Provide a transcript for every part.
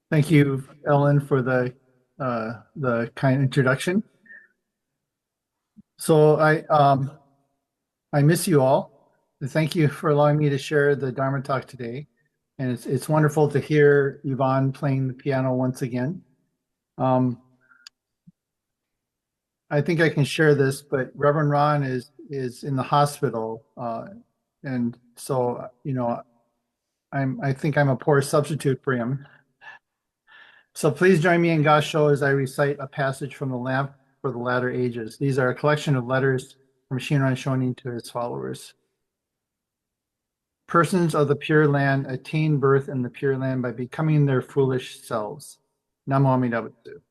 Thank you, Ellen, for the kind introduction. So I miss you all. Thank you for allowing me to share the Dharma talk today. And it's wonderful to hear Yvonne playing the piano once again. Um, I think I can share this, but Reverend Ron is in the hospital, and so I think I'm a poor substitute for him. So please join me in God's show as I recite a passage from the Lamp for the Latter Ages. These are a collection of letters from Shinran Shonin to his followers. Persons of the Pure Land attain birth in the Pure Land by becoming their foolish selves. Namo Amida Butsu.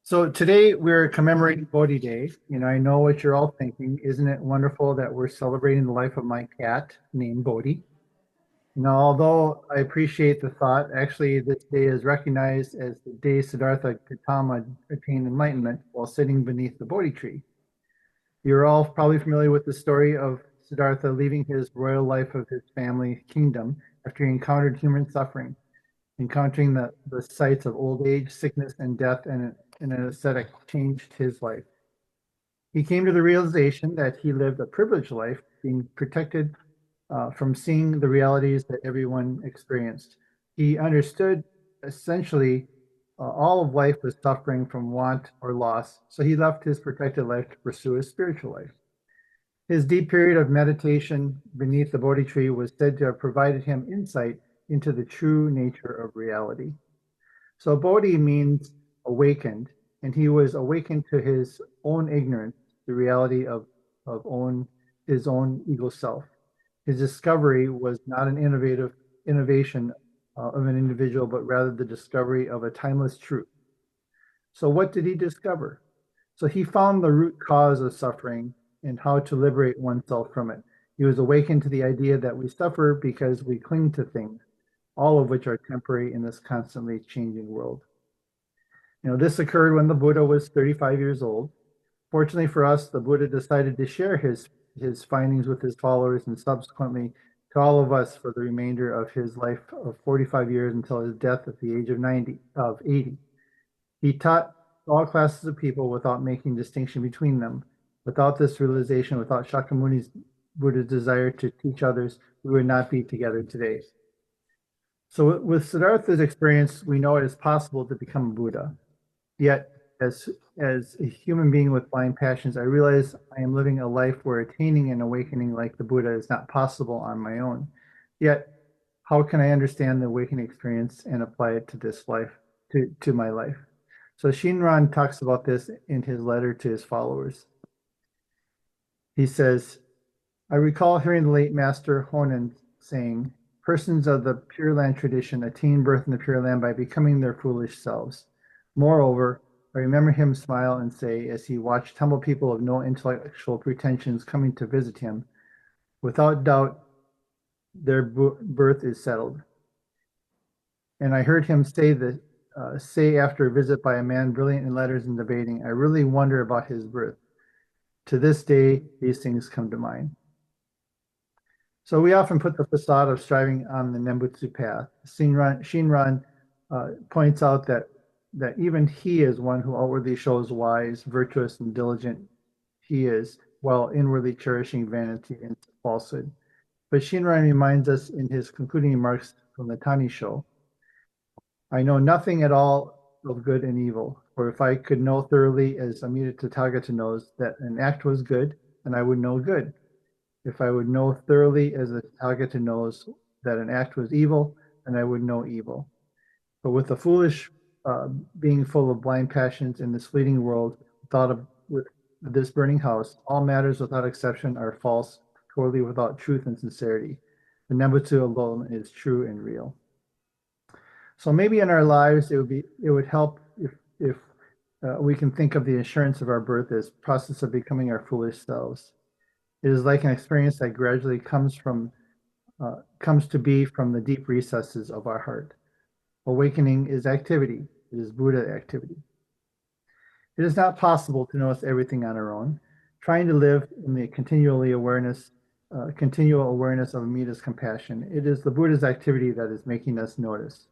So today we're commemorating Bodhi Day. I know what you're all thinking. Isn't it wonderful that we're celebrating the life of my cat named Bodhi? Now, although I appreciate the thought, actually, this day is recognized as the day Siddhartha Gautama attained enlightenment while sitting beneath the Bodhi tree. You're all probably familiar with the story of Siddhartha leaving his royal life of his family kingdom after he encountered human suffering, encountering the sights of old age, sickness, and death, and an ascetic changed his life. He came to the realization that he lived a privileged life, being protected from seeing the realities that everyone experienced. He understood essentially all of life was suffering from want or loss, so he left his protected life to pursue his spiritual life. His deep period of meditation beneath the Bodhi tree was said to have provided him insight into the true nature of reality. So Bodhi means awakened, and he was awakened to his own ignorance, the reality of his own ego self. His discovery was not an innovation of an individual, but rather the discovery of a timeless truth. So what did he discover? So he found the root cause of suffering and how to liberate oneself from it. He was awakened to the idea that we suffer because we cling to things, all of which are temporary in this constantly changing world. This occurred when the Buddha was 35 years old. Fortunately for us, the Buddha decided to share his findings with his followers and subsequently to all of us for the remainder of his life of 45 years until his death at the age of 80. He taught all classes of people without making distinction between them. Without this realization, without Shakyamuni's Buddha's desire to teach others, we would not be together today. So with Siddhartha's experience, we know it is possible to become a Buddha. Yet, as a human being with blind passions, I realize I am living a life where attaining and awakening like the Buddha is not possible on my own. Yet, how can I understand the awakening experience and apply it to this life, to my life? So Shinran talks about this in his letter to his followers. He says, I recall hearing the late Master Honen saying, persons of the Pure Land tradition attain birth in the Pure Land by becoming their foolish selves. Moreover, I remember him smile and say, as he watched humble people of no intellectual pretensions coming to visit him, without doubt, their birth is settled. And I heard him say after a visit by a man brilliant in letters and debating, I really wonder about his birth. To this day, these things come to mind. So we often put the facade of striving on the Nembutsu path. Shinran points out that even he is one who outwardly shows wise, virtuous, and diligent he is, while inwardly cherishing vanity and falsehood. But Shinran reminds us in his concluding remarks from the Tani Show, I know nothing at all of good and evil, for if I could know thoroughly, as Amida Tathagata knows, that an act was good, then I would know good. If I would know thoroughly, as the Tathagata knows, that an act was evil, then I would know evil. But with the foolish being full of blind passions in this fleeting world, thought of with this burning house, all matters without exception are false, totally without truth and sincerity. The Nembutsu alone is true and real. So maybe in our lives it would help if we can think of the assurance of our birth as process of becoming our foolish selves. It is like an experience that gradually comes to be from the deep recesses of our heart. Awakening is activity. It is Buddha activity. It is not possible to notice everything on our own. Trying to live in the continually awareness continual awareness of Amita's compassion. It is the Buddha's activity that is making us notice.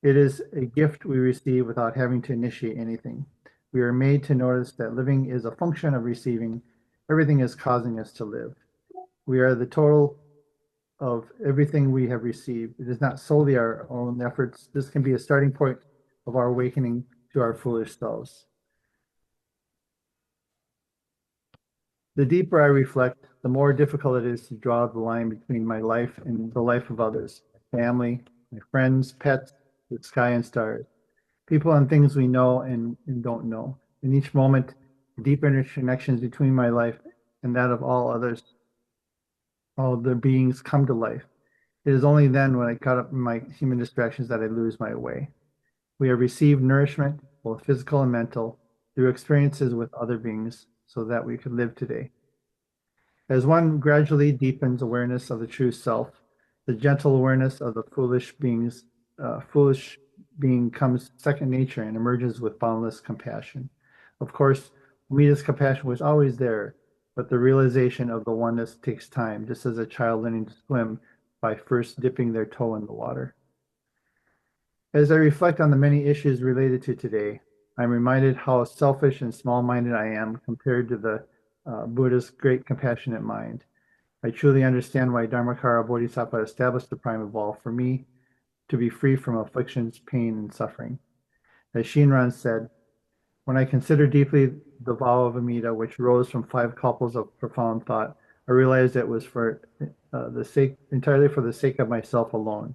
It is a gift we receive without having to initiate anything. We are made to notice that living is a function of receiving. Everything is causing us to live. We are the total of everything we have received. It is not solely our own efforts. This can be a starting point of our awakening to our foolish selves. The deeper I reflect, the more difficult it is to draw the line between my life and the life of others, family, my friends, pets, the sky and stars, people and things we know and don't know. In each moment, the deep interconnections between my life and that of all others, all the beings come to life. It is only then when I cut up my human distractions that I lose my way. We have received nourishment, both physical and mental, through experiences with other beings so that we could live today. As one gradually deepens awareness of the true self, the gentle awareness of the foolish being comes second nature and emerges with boundless compassion. Of course, Amita's compassion was always there, but the realization of the oneness takes time, just as a child learning to swim by first dipping their toe in the water. As I reflect on the many issues related to today, I'm reminded how selfish and small-minded I am compared to the Buddha's great compassionate mind. I truly understand why Dharmakara Bodhisattva established the primal law for me to be free from afflictions, pain, and suffering. As Shinran said, when I consider deeply the vow of Amida, which rose from 5 kalpas of profound thought, I realized it was entirely for the sake of myself alone,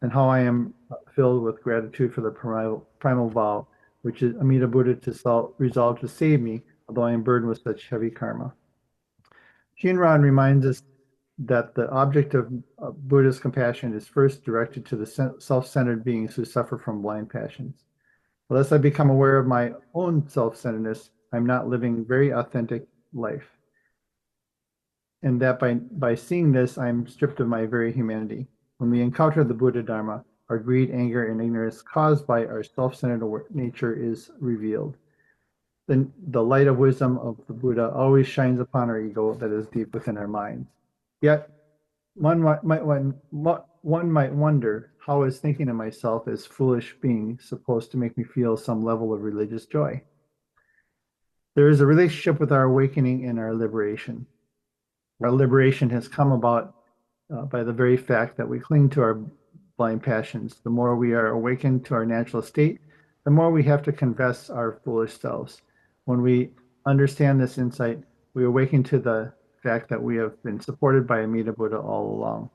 and how I am filled with gratitude for the primal vow, which is Amida Buddha to resolve to save me, although I am burdened with such heavy karma. Shinran reminds us that the object of Buddha's compassion is first directed to the self-centered beings who suffer from blind passions. Unless I become aware of my own self-centeredness, I'm not living very authentic life. And that by seeing this, I'm stripped of my very humanity. When we encounter the Buddha Dharma, our greed, anger, and ignorance caused by our self-centered nature is revealed. The light of wisdom of the Buddha always shines upon our ego that is deep within our minds. Yet, one might wonder, how is thinking of myself as foolish being supposed to make me feel some level of religious joy? There is a relationship with our awakening and our liberation. Our liberation has come about by the very fact that we cling to our blind passions. The more we are awakened to our natural state, the more we have to confess our foolish selves. When we understand this insight, we awaken to the fact that we have been supported by Amida Buddha all along.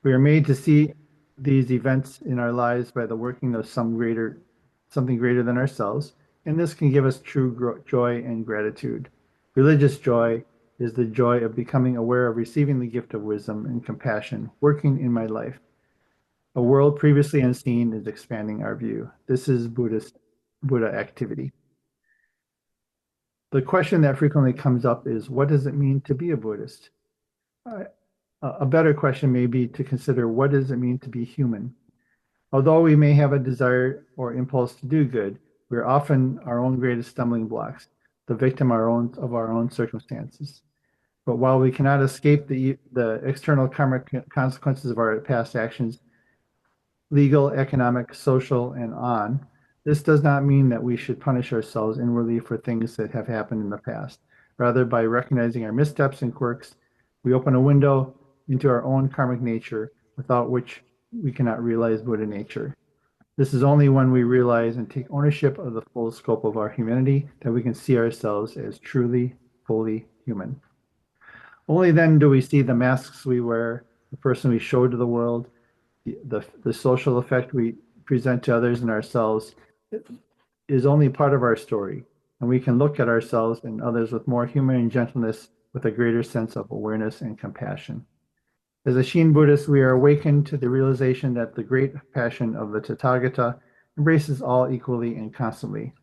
We are made to see these events in our lives by the working of something greater than ourselves, and this can give us true joy and gratitude. Religious joy is the joy of becoming aware of receiving the gift of wisdom and compassion working in my life. A world previously unseen is expanding our view. This is Buddha activity. The question that frequently comes up is, what does it mean to be a Buddhist? A better question may be to consider, what does it mean to be human? Although we may have a desire or impulse to do good, we are often our own greatest stumbling blocks, the victim of our own circumstances. But while we cannot escape the external karmic consequences of our past actions, legal, economic, social, and on, this does not mean that we should punish ourselves inwardly for things that have happened in the past. Rather, by recognizing our missteps and quirks, we open a window into our own karmic nature, without which we cannot realize Buddha nature. This is only when we realize and take ownership of the full scope of our humanity that we can see ourselves as truly, fully human. Only then do we see the masks we wear, the person we show to the world, the social effect we present to others and ourselves is only part of our story, and we can look at ourselves and others with more humor and gentleness, with a greater sense of awareness and compassion. As a Shin Buddhist, we are awakened to the realization that the great passion of the Tathagata embraces all equally and constantly.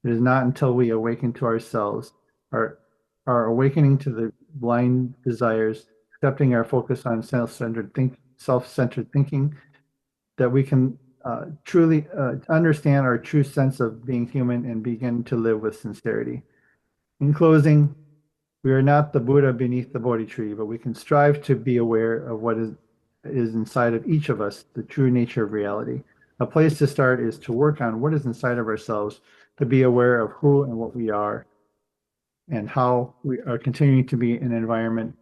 It is not until we awaken to ourselves, our awakening to the blind desires, accepting our focus on self-centered thinking, that we can truly understand our true sense of being human and begin to live with sincerity. In closing, We are not the Buddha beneath the Bodhi tree, but we can strive to be aware of what is inside of each of us, the true nature of reality. A place to start is to work on what is inside of ourselves, to be aware of who and what we are, and how we are continuing to be in an environment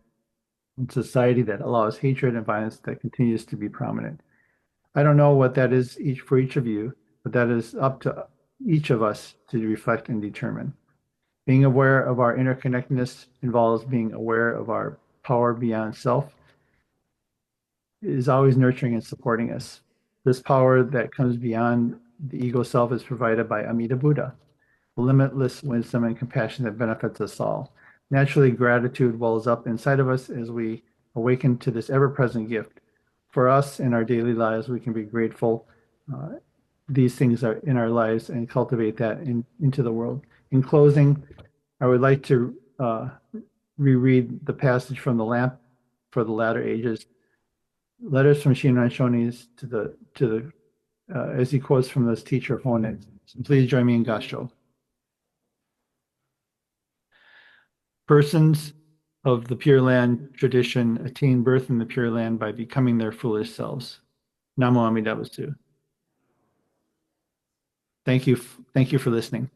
and society that allows hatred and violence that continues to be prominent. I don't know what that is for each of you, but that is up to each of us to reflect and determine. Being aware of our interconnectedness involves being aware of our power beyond self. It is always nurturing and supporting us. This power that comes beyond the ego self is provided by Amida Buddha, limitless wisdom and compassion that benefits us all. Naturally, gratitude wells up inside of us as we awaken to this ever present gift. For us in our daily lives, we can be grateful these things are in our lives and cultivate that into the world. In closing, I would like to reread the passage from the Lamp for the Latter Ages, letters from Shinran Shonis as he quotes from this teacher Honen. So please join me in Gasho. Persons of the Pure Land tradition attain birth in the Pure Land by becoming their foolish selves. Namo Amida Butsu. Thank you for listening.